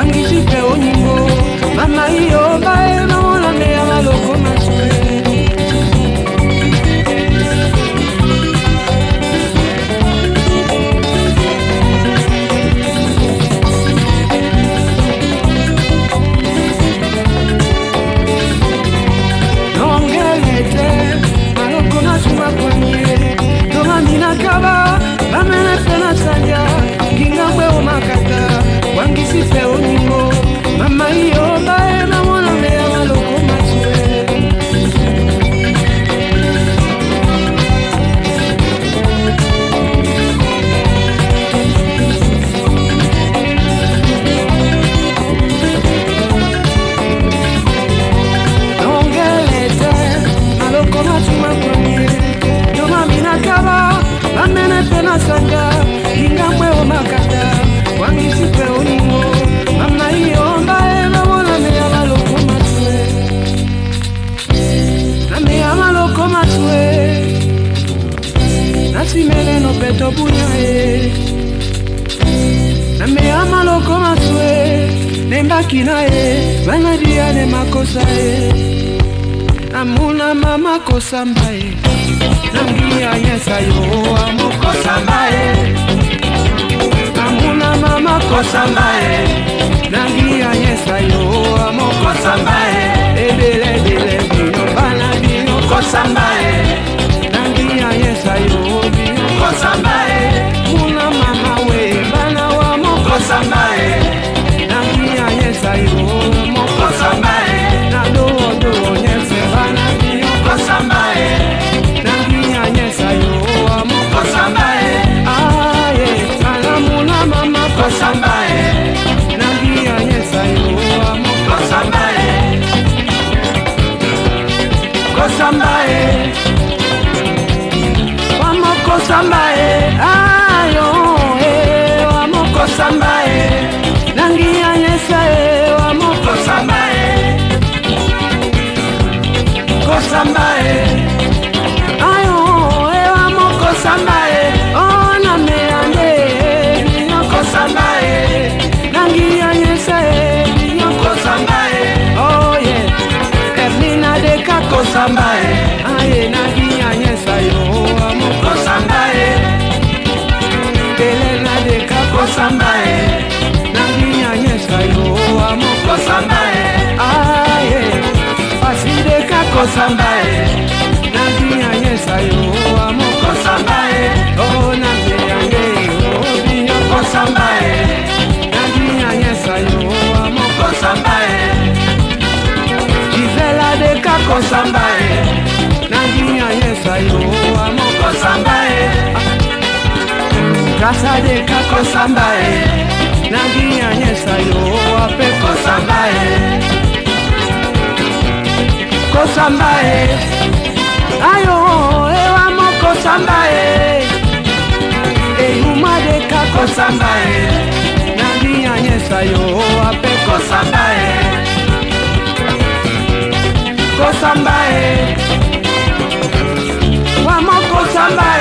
wangisi pe onimo mama iyo bae mamona me amaloko maswe kaba bamene pena sanya ginga mwe o makata wangisi fe onimo mama iyo bae na mwana me amaloko maswe nongelete maloko matuma kwenye doma mina kaba amene pena sanga ingamwe o makata wangisi pe onimo mama iyo mbae mabona me amaloko matwe na me amaloko matwe nasimele no peto bunya na me amaloko matwe nembaki na banadia ne makosa amuna mama kosa mbae nangia yesa yo amokosa mbae amuna mama kosa mbae nangia yesa yo amokosa mbae edele bino bana bino kosa mbae nangia yesa yo bino kosa mbae muna mama we bana wa mokosa mbae nangia yesa yo amokosa mbae na do nyese bana bino kosa mbae nyesa yo amokosa mbae aye alamuna mama kosa mbae nangia nyesa yo amokosa mbae kosa mbae amokosa mbae ayo amokosa mbae nangia nyesa yo amokosa mbae kosa mbae sambae ona me ande nyoko sambae nangia nyese nyoko sambae oh yeah Erlina de kako sambae aye nangia nyesa yo amoko sambae Elena de kako sambae nangia nyesa yo amoko sambae aye Pasi de kako sambae nangia nyesa yo amoko sambae oh na yange oh biyo kosambae nangia nyesa yo amoko sambae Gisela de kako sambae nangia nyesa yo amoko sambae Casa de kako sambae nangia nyesa yo apeko sambae kosambae ayo ewa moko sambae eyuma de kako sambae nangia nyesa yo ape kosambae kosambae wa moko sambae